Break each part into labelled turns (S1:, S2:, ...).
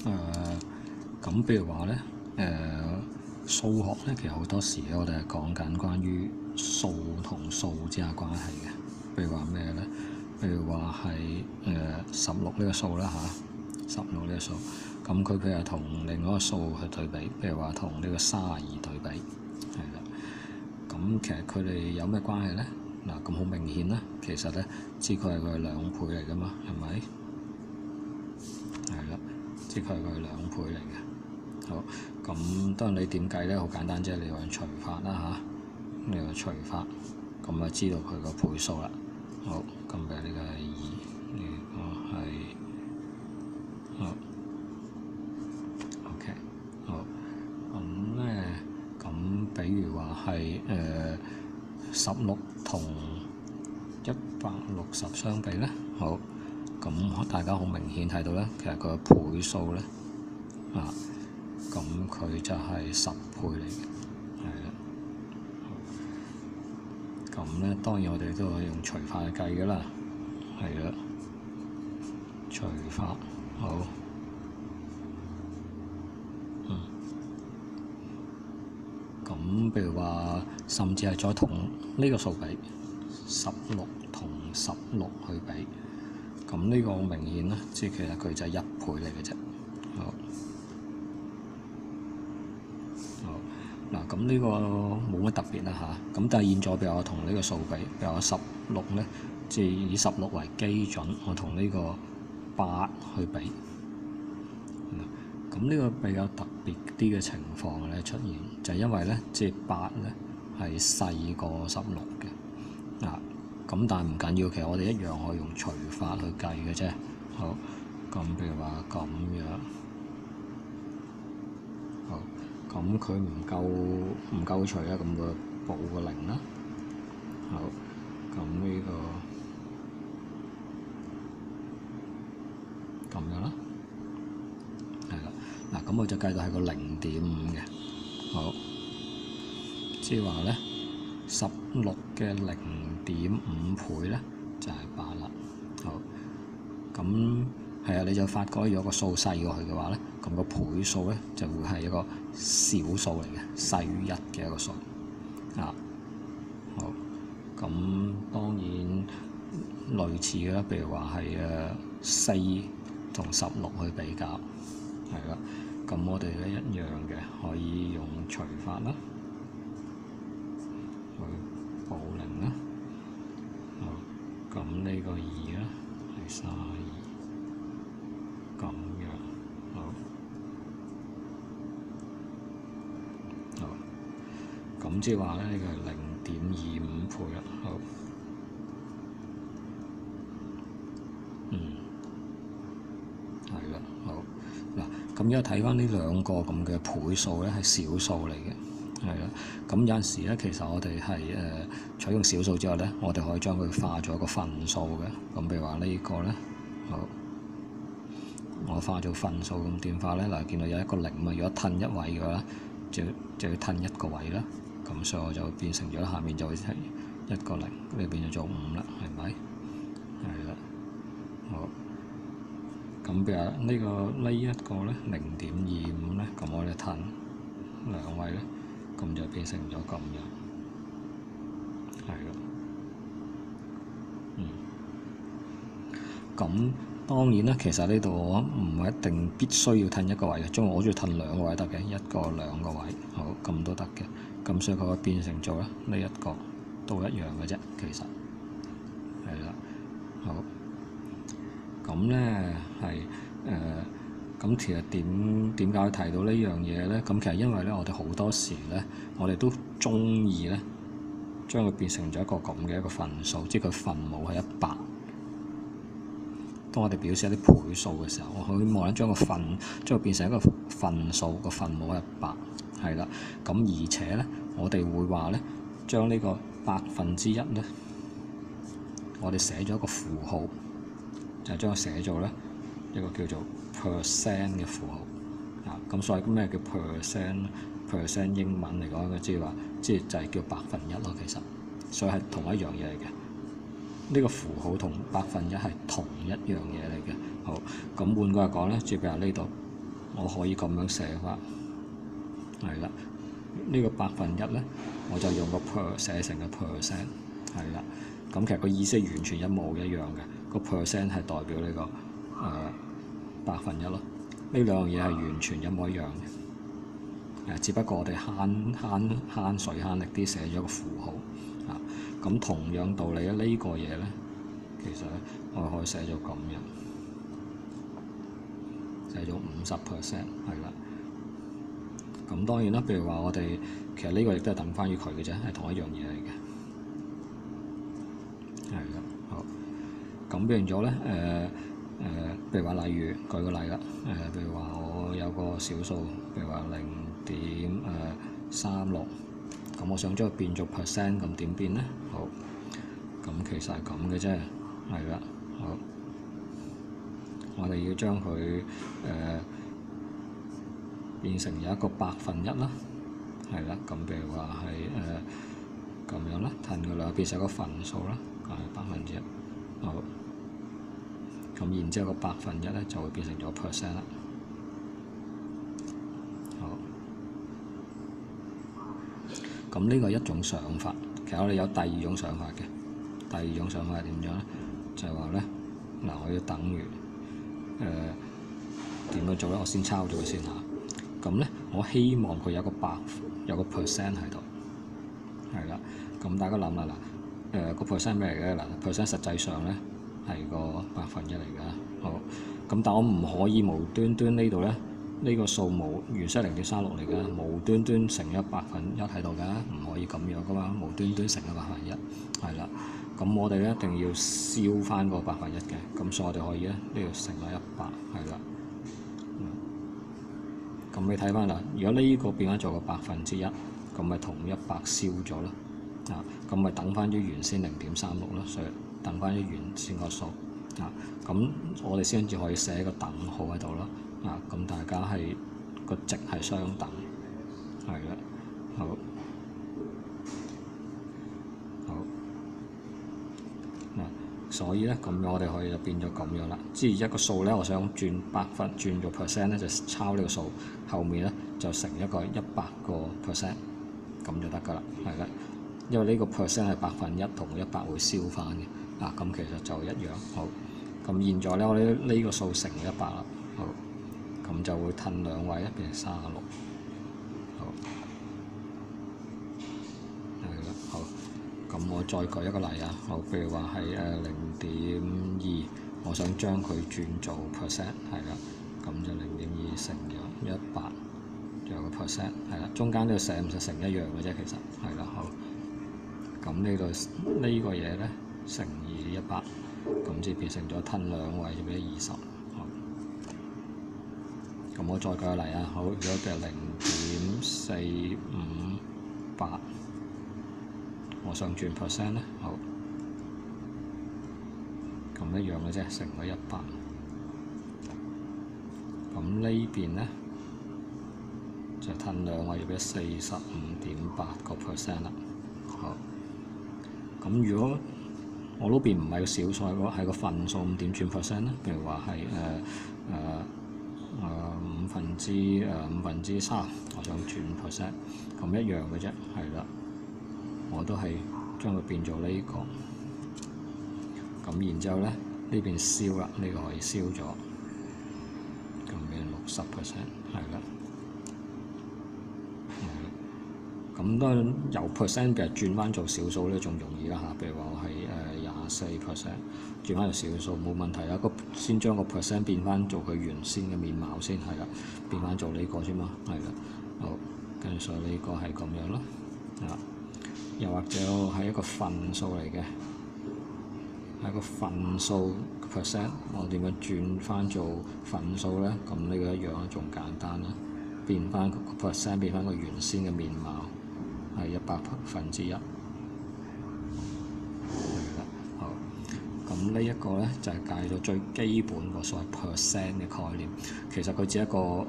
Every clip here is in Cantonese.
S1: 咁譬如話咧，數學咧，其實好多時咧，我哋係講緊關於數同數之間關係嘅。譬如話咩咧？譬如話係16呢個數啦嚇，16呢個數，咁佢譬如同另外一個數去對比，譬如話同呢個32對比，係啦。咁其實佢哋有咩關係咧？嗱，咁好明顯啦，其實咧，知佢係佢兩倍嚟噶嘛，係咪？係啦，知佢係佢兩倍嚟嘅。好，咁當然你點計咧？好簡單啫，你用除法啦嚇，你用除法，咁就知道佢個倍數啦。好，咁譬如呢個係2，呢個係好 OK， 好，咁咧，咁比如話係16同160相比咧，好，咁大家好明顯睇到咧，其實佢個倍數咧咁佢就係10倍嚟嘅，係啦。咁咧當然我哋都可以用除法去計㗎啦，係啦，除法好，咁譬如話，甚至係再同呢個數比，16同16去比，咁呢個好明顯啦，即係其實佢就係1倍嚟嘅啫。好。嗱，咁呢個冇乜特別啦嚇，咁但係現在譬如我同呢個數比，譬如我16咧，即係以16為基準，我同呢個8去比，咁呢個比較特別啲嘅情況咧出現，就係因為咧，即係8咧係細過16嘅，咁但係唔緊要，其實我哋一樣可以用除法去計嘅啫。好，咁譬如話咁樣。咁佢唔夠除啊，咁佢補個0啦。好，咁呢個咁樣啦，係啦。嗱，咁我就計到係個0.5嘅。好，即係話咧16嘅0.5倍咧就係8啦。好，咁係啊，你就發覺如果個數細過去嘅話咧，咁個倍數咧就會係一個小數嚟嘅，細於1嘅一個數。好，咁當然類似嘅啦，譬如話係4同16去比較，係啦。咁我哋咧一樣嘅，可以用除法啦，去補0啦。好，咁呢個2啦係32，咁樣。咁即係話咧，呢個係0.25倍啦。好，係啦。好嗱，咁而家睇翻呢兩個咁嘅倍數咧，係小數嚟嘅，係啦。咁有陣時咧，其實我哋係採用小數之後咧，我哋可以將佢化咗個分數嘅。咁譬如話呢個咧，好，我化做分數咁點化咧？嗱，見到有一個0嘛，如果褪一位嘅話，就要褪一個位啦。咁所以我就變成咗下面就會係1個0，呢邊就做5啦，係咪？係啦。好，咁譬如呢一個咧0.25咧，咁我哋褪2位咧，咁就變成咗咁樣，係啦。咁當然啦，其實呢度我唔係一定必須要褪一個位嘅，將我中意褪2個位得嘅，1個2個位，好，咁都得嘅。咁所以佢會變成做咧呢一個都一樣嘅啫，其實係啦。好，咁咧係咁其實點解提到呢樣嘢咧？咁其實因為咧，我哋好多時咧，我哋都中意咧將佢變成咗一個咁嘅一個分數，即係佢分母係100。當我哋表示一啲倍數嘅時候，我希望咧將佢變成一個分數，個分母係100，係啦。咁而且咧，我哋會話咧，將呢個1%咧，我哋寫咗一個符號，就係將佢寫做咧一個叫做 percent 嘅符號。咁所以咩叫 percent？percent 英文嚟講嘅，即係就係叫1%咯。其實，所以係同一樣嘢嚟嘅。呢個符號同1%係同一樣嘢嚟嘅。好，咁換句話講咧，即係譬如呢度我可以咁樣寫法，係啦。呢個1%咧，我就用個 per 寫成個 percent，係啦。咁其實個意思係完全一模一樣嘅，個 percent 係代表呢個1%咯。呢兩樣嘢係完全一模一樣嘅，只不過我哋慳水慳力啲寫咗個符號啊。咁同樣道理咧，呢個嘢咧，其實咧我可以寫咗咁樣，寫咗50%，係啦。咁當然啦，譬如話我哋其實呢個亦都係等翻於佢嘅啫，係同一樣嘢嚟嘅，係啦。好，咁變咗咧譬如話例如舉個例啦，譬如話我有個小數，譬如話0.36，咁我想將佢變做 percent， 咁點變咧？好，咁其實係咁嘅啫，係啦。好，我哋要將佢變成有一個1%啦，係啦。咁譬如話係咁樣啦，褪佢兩變成一個分數啦，1%。好，咁然之後個1%咧就會變成咗 percent 啦。好，咁呢個係一種想法，其實我哋有第二種想法嘅。第二種想法係點樣咧？就係話咧，嗱，我要等於點樣做咧？我先抄咗佢先嚇。咁咧，我希望佢有個 percent 喺度，係啦。咁大家諗啦，嗱，個 percent 咩嚟嘅？嗱，percent 實際上咧係個1%嚟㗎。好，咁但我唔可以無端端呢度咧，呢個數目原先0.36嚟㗎，無端端乘咗1%喺度㗎，唔可以咁樣㗎嘛，無端端乘咗1%，係啦。咁我哋咧一定要燒翻個1%嘅，咁所以我哋可以咧呢度乘咗100，係啦。咁你睇翻啦，如果呢個變翻做個1%，咁咪同100燒咗咯，咁咪等翻於原先0.36咯，所以等翻於原先個數，咁我哋先至可以寫個等號喺度咯，咁大家係個值係相等，係啦。好，所以咧咁我哋可以就變咗咁樣啦。即係一個數咧，我想轉100%轉做 percent 咧，就抄呢個數，後面咧就乘一個100%，咁就得㗎啦，係啦。因為呢個 percent 係1%同100會消翻嘅，咁其實就一樣。好，咁現在咧我哋呢個數乘100啦，好，咁就會褪兩位變成36。咁我再舉一個例啊，好，譬如話係0.2，我想將佢轉做 percent， 係啦，咁就0.2乘咗100，仲有個 percent， 係啦，中間呢個寫唔寫成一樣嘅啫，其實係啦。好，咁呢個嘢咧乘以100，咁即係變成咗褪兩位就變咗20。好，咁我再舉個例啊，好，如果嘅0.458。我想轉 percent 咧，好，咁一樣嘅啫，乘咗100，咁呢邊咧就褪兩位，要俾45.8% 啦。好，咁如果我嗰邊唔係個小數，係個分數，咁點轉 percent 咧？譬如話係3/5，我想轉 percent， 咁一樣嘅啫，係啦。我都係將佢變做呢個，咁然之後咧呢邊燒啦，呢個可以燒咗，咁變60%，係啦。咁當然由 percent 嘅轉翻做小數咧，仲容易啦嚇。譬如話我係24%，轉翻做小數冇問題啦。先將個 percent 變翻做佢原先嘅面貌先，係啦，變翻做呢個啫嘛，係啦。好，跟住所以呢個係咁樣咯，又或者係一個分數嚟嘅，係個分數 percent， 我點樣轉翻做分數咧？咁呢個一樣仲簡單啦，變翻個 percent 變翻個原先嘅面貌，係100%。好，咁呢一個咧就係介咗最基本個所謂 percent 嘅概念。其實佢只係一個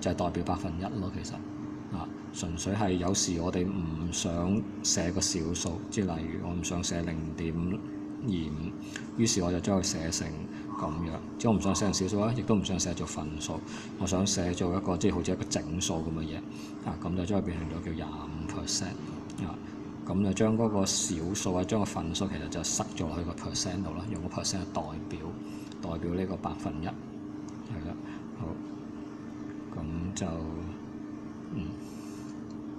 S1: 就係代表1%咯，其實。純粹係有時我哋唔想寫個小數，即係例如我唔想寫0.25，於是我就將佢寫成咁樣，即係我唔想寫成小數啦，亦都唔想寫做分數，我想寫做一個即係好似一個整數咁嘅嘢啊，咁就將佢變成咗叫25%啊，咁就將嗰個小數啊，將個分數其實就塞咗落去個 percent 度啦，用個 percent 代表呢個1%，係啦，好，咁就。